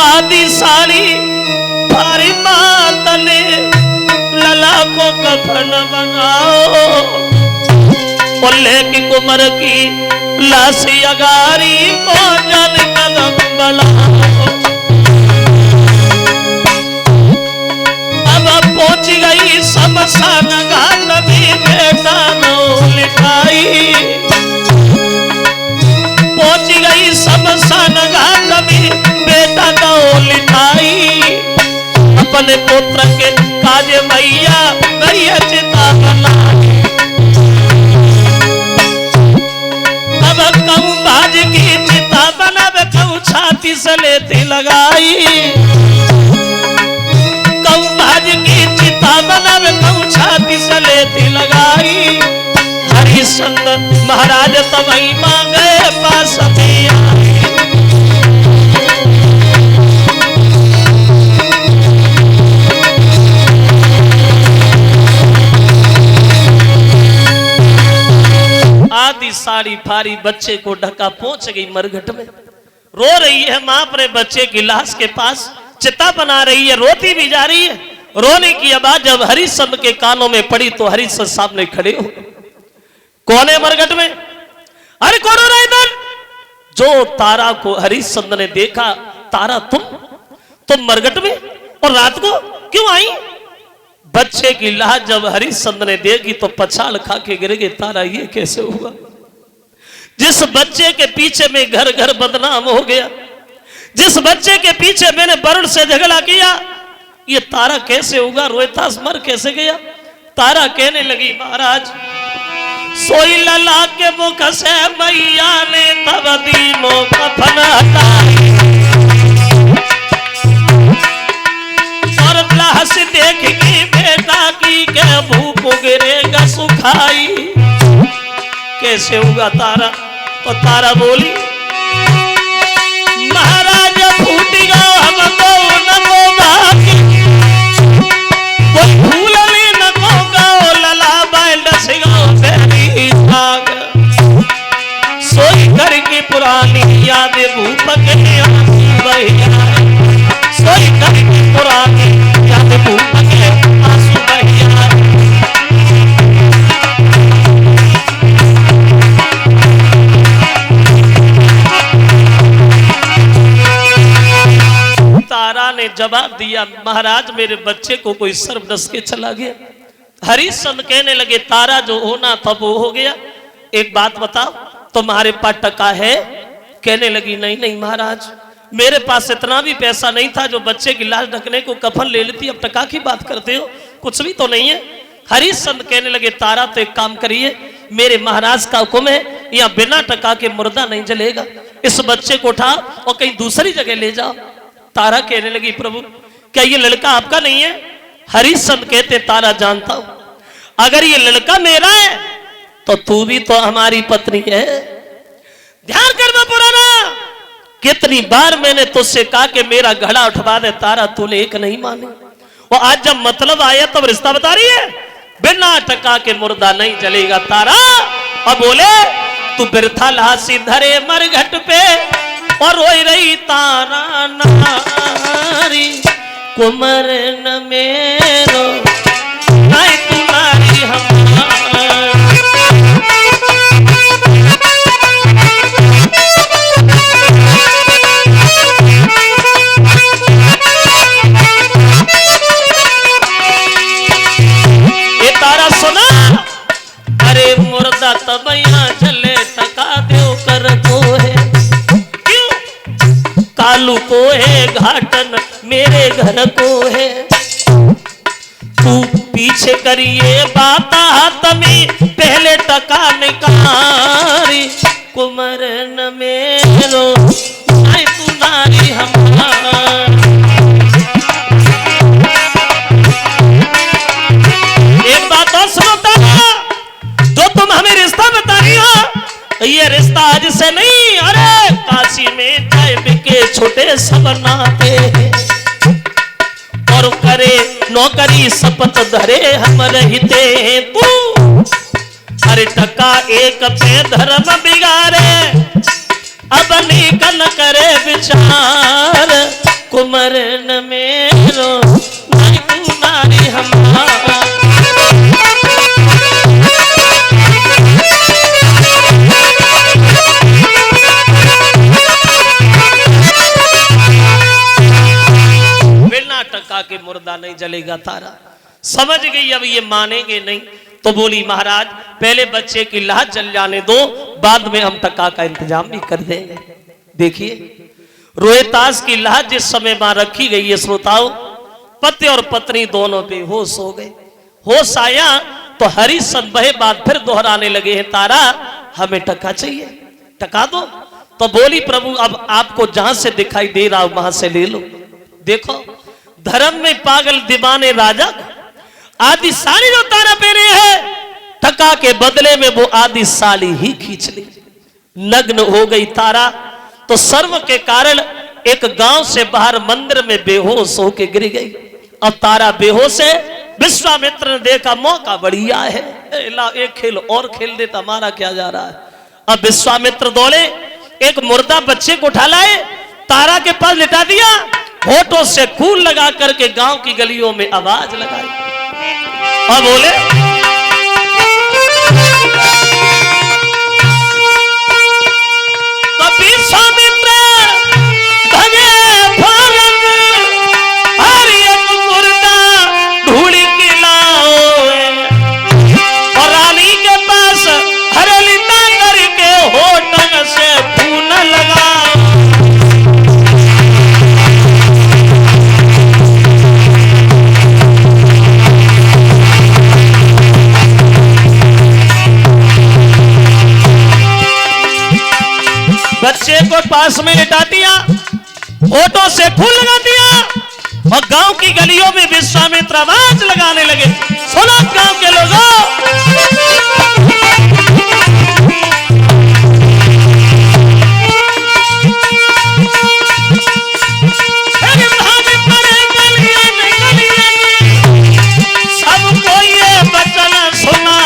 आदि साड़ी भारी मात ने लला को कफन बनाओ, बोले की कुमर की लाशी अगारी मोजन कदम बढ़ाओ। अब पहुंच गई शमशान घाट में बेटा नो लिखाई, पहुंच गई शमशान घाट में बेटा नो लिखाई। अपने पुत्र के काज मैया मैया चिता बनाई। अब कहूँ बाज की चिता बनावे कहूँ छाती से लेती लगाई, कहूँ बाज की चिता बनावे कहूँ छाती से लेती लगाई। हरिश्चंद्र महाराज तवई मांगे पास में आई। आदि साड़ी फारी बच्चे को ढका पहुंच गई मरघट में, रो रही है मां अपने बच्चे की लाश के पास, चिता बना रही है, रोती भी जा रही है। रोने की आवाज जब हरिश्चंद्र के कानों में पड़ी तो हरिश्चंद्र सामने खड़े हो। कौन है मरघट में? अरे कौन हो रहा है इधर? जो तारा को हरिश्चंद्र ने देखा, तारा तुम मरघट में और रात को क्यों आई? बच्चे की लाश जब हरिश्चंद्र ने देखी तो पछाड़ खा के गिर गए। तारा ये कैसे हुआ? जिस बच्चे के पीछे में घर घर बदनाम हो गया, जिस बच्चे के पीछे मैंने वरुण से झगड़ा किया, ये तारा कैसे होगा? रोहितास मर कैसे गया? तारा कहने लगी महाराज सोई लला के मुख से मैया ने तब दीनों कफन हटाई, और लाश देख के बेटा की क्या भूख गिरेगा सुखाई। कैसे होगा तारा? तो तारा बोली महाराज फूट गो हम दो नको बाकी, कोई भूल में नको गो लला बैल डसगो तेरी भाग। सोई करके पुरानी याद भूपक ने आंसू बहिया, सोई करके पुरानी याद भूपक ने आंसू बहिया। तारा ने जवाब दिया महाराज मेरे बच्चे को कोई सर्प डस के चला गया। हरिश्चंद्र कहने लगे तारा जो होना था वो हो गया, एक बात बताओ तुम्हारे पास टका है? कहने लगी नहीं नहीं महाराज मेरे पास इतना भी पैसा नहीं था जो बच्चे की लाश ढकने को कफन ले लेती, अब टका की बात करते हो, कुछ भी तो नहीं है। हरिश्चंद्र कहने लगे तारा तो एक काम करिए, मेरे महाराज का हुक्म है यहाँ बिना टका के मुर्दा नहीं जलेगा, इस बच्चे को उठाओ और कहीं दूसरी जगह ले जाओ। तारा कहने लगी प्रभु क्या ये लड़का आपका नहीं है? हरिश्चंद्र कहते तारा जानता हूं, अगर ये लड़का मेरा है तो तू भी तो हमारी पत्नी है। ध्यान करना पुराना, कितनी बार मैंने तुझसे कहा कि मेरा घड़ा उठवा दे तारा, तूने एक नहीं मानी। और आज जब मतलब आया तब रिश्ता बता रही है बिना टका के मुर्दा नहीं जलेगा तारा। और बोले तू बिरथा लाशी धरे मरघट पे और रोई रही तारा नारी, कुमर न मेरो नहीं तुम्हारी हमारी। ये तारा सुना? अरे मुर्दा तबैया चले टका दो कर को है, कालू को है घाटन मेरे घर को है, तू पीछे करिए बात हाथ में पहले टका निकारी, कुमर न मेरो नहीं तुम्हारी हमारी। एक बात और सुनो तारा, जो तुम हमें रिश्ता बता रही हो ये रिश्ता आज से नहीं, अरे काशी में चाय बिके छोटे सब नाते और करे नौकरी शपथ धरे हम रहते हैं तू। अरे टका एक पे धर्म बिगाड़े अब निकल करे विचार, कुमरन मेरो नहीं कुमारी हमारा। बिना टका के मुर्दा नहीं जलेगा तारा। समझ गई अब ये मानेंगे नहीं, तो बोली महाराज पहले बच्चे की लाश जल जाने दो, बाद में हम टका का इंतजाम भी कर देंगे। देखिए रोहितास की लाश जिस समय वहां रखी गई है श्रोताओं, पति और पत्नी दोनों बेहोश हो गए। होश आया तो हरिश्चंद्र वह बात फिर दोहराने लगे हैं, तारा हमें टका चाहिए, टका दो। तो बोली प्रभु अब आपको जहां से दिखाई दे रहा हो वहां से ले लो। देखो धर्म में पागल दीवाने राजा आदि साड़ी जो तारा पहने है, टका के बदले में वो आदि साड़ी ही खींच ली। नग्न हो गई तारा तो सर्व के कारण एक गांव से बाहर मंदिर में बेहोश होके गिर गई। अब तारा बेहोश है, विश्वामित्र ने देखा मौका बढ़िया है, एक खेल और खेल देता, हमारा क्या जा रहा है। अब विश्वामित्र दौड़े, एक मुर्दा बच्चे को उठा लाए, तारा के पास लिटा दिया, होठों से खून लगा करके गांव की गलियों में आवाज लगाई। अब बोले तो विश्वामित्र भगे फौरन, हर एक मुर्दा ढूंढ के लाओ, और रानी के पास हरलिता करके होठों से खून लगाओ। बच्चे को पास में लिटा दिया, होठों से खून लगा दिया, और गांव की गलियों में विश्वामित्र आवाज लगाने लगे, सुनो गांव के लोगों, सबको ये वचन सुना,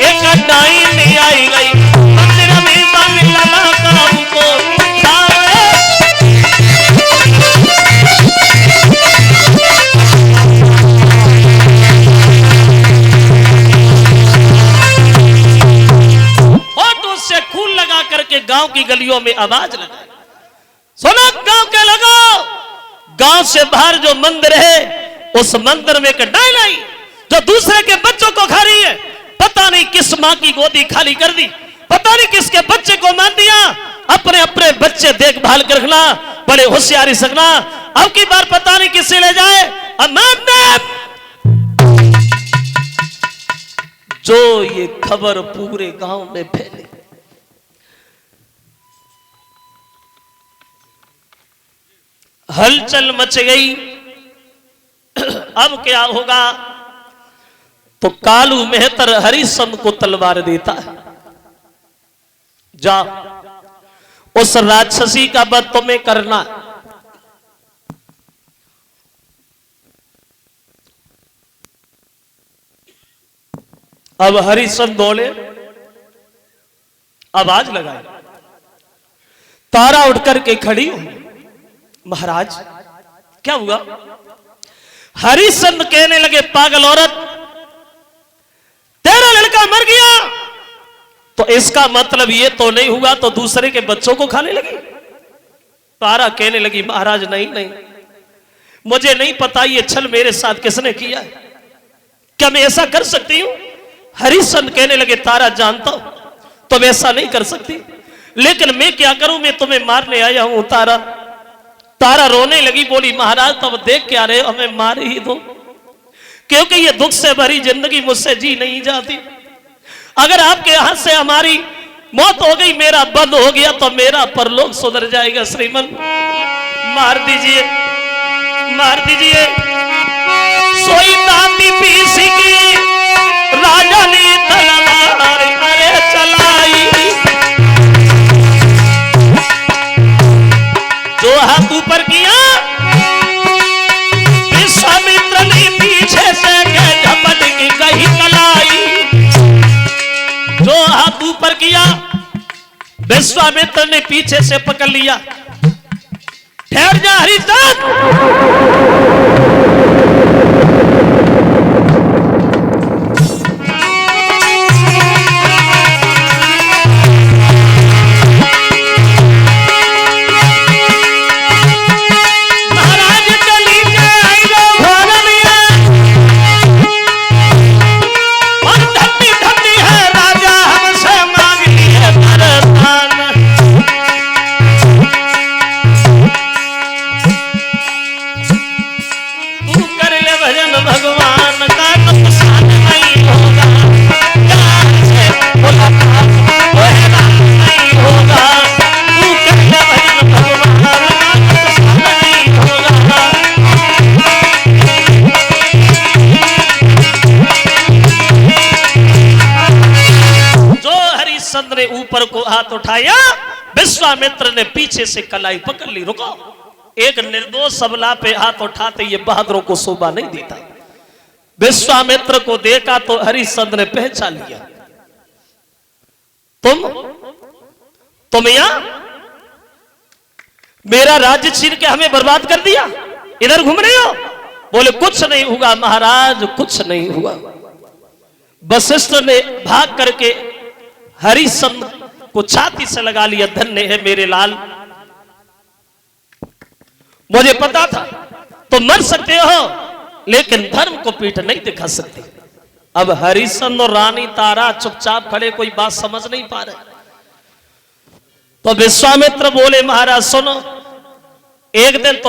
एक डाइन आई गई करके गांव की गलियों में आवाज लगाई, सुनो गांव के लोगों, गांव से बाहर जो मंदिर है उस मंदिर में एक डाइन आई जो दूसरे के बच्चों को खा रही है। पता नहीं किस मां की गोदी खाली कर दी, पता नहीं किसके बच्चे को मार दिया। अपने अपने बच्चे देखभाल कर रखना, बड़े होशियारी सकना, अब की बार पता नहीं किससे ले जाए। जो ये खबर पूरे गांव में फैली, हलचल मच गई। अब क्या होगा, तो कालू मेहतर हरिश्चंद्र को तलवार देता है, जा उस राक्षसी का वध तुम्हें करना। अब हरिश्चंद्र दौड़े, आवाज लगाई, तारा उठ करके खड़ी हो, महाराज क्या हुआ। हरिश्चंद्र कहने लगे पागल औरत, तेरा लड़का मर गया तो इसका मतलब ये तो नहीं हुआ तो दूसरे के बच्चों को खाने लगी। तारा कहने लगी महाराज नहीं नहीं, मुझे नहीं पता ये छल मेरे साथ किसने किया है, क्या मैं ऐसा कर सकती हूं। हरिश्चंद्र कहने लगे तारा जानता हूं तुम ऐसा नहीं कर सकती, लेकिन मैं क्या करूं, मैं तुम्हें मारने आया हूं। तारा तारा रोने लगी, बोली महाराज तब देख क्या रहे, हमें मार ही दो, क्योंकि ये दुख से भरी जिंदगी मुझसे जी नहीं जाती। अगर आपके हाथ से हमारी मौत हो गई, मेरा बंद हो गया तो मेरा परलोक सुधर जाएगा। श्रीमन मार दीजिए, मार दीजिए। सोई दाती पीसी की राजा ने तलवार अरे चलाई, जो हाथ ऊपर किया विश्वामित्र ने पीछे से झपट की कही कलाई। जो हाथ ऊपर किया विश्वामित्र ने पीछे से पकड़ लिया, ठहर जा हरिश्चंद्र। महाराज चली जाएगा भरनिया और धन्य धन्य है राजा हमसे मांगी है वरदान। तू कर ले भजन भगवान का नुकसान नहीं होगा, प्यार से मुलाकात होएगा नहीं होगा। तू कर ले भजन भगवान का नुकसान नहीं होगा। जो हरिश्चंद्र ने ऊपर को हाथ उठाया, विश्वामित्र ने पीछे से कलाई पकड़ ली। रुको, एक निर्दोष सबला पे हाथ उठाते ये बहादुरों को शोभा नहीं देता। विश्वामित्र को देखा तो हरिश्चंद्र ने पहचान लिया, तुम यहां मेरा राज्य छीन के हमें बर्बाद कर दिया, इधर घूम रहे हो? बोले कुछ नहीं हुआ महाराज, कुछ नहीं हुआ। वशिष्ठ ने भाग करके हरिश्चंद्र को छाती से लगा लिया। धन्य है मेरे लाल, मुझे पता था तो मर सकते हो लेकिन धर्म को पीठ नहीं दिखा सकते। अब हरिश्चंद्र और रानी तारा चुपचाप खड़े, कोई बात समझ नहीं पा रहे। तो विश्वामित्र बोले महाराज सुनो, एक दिन तो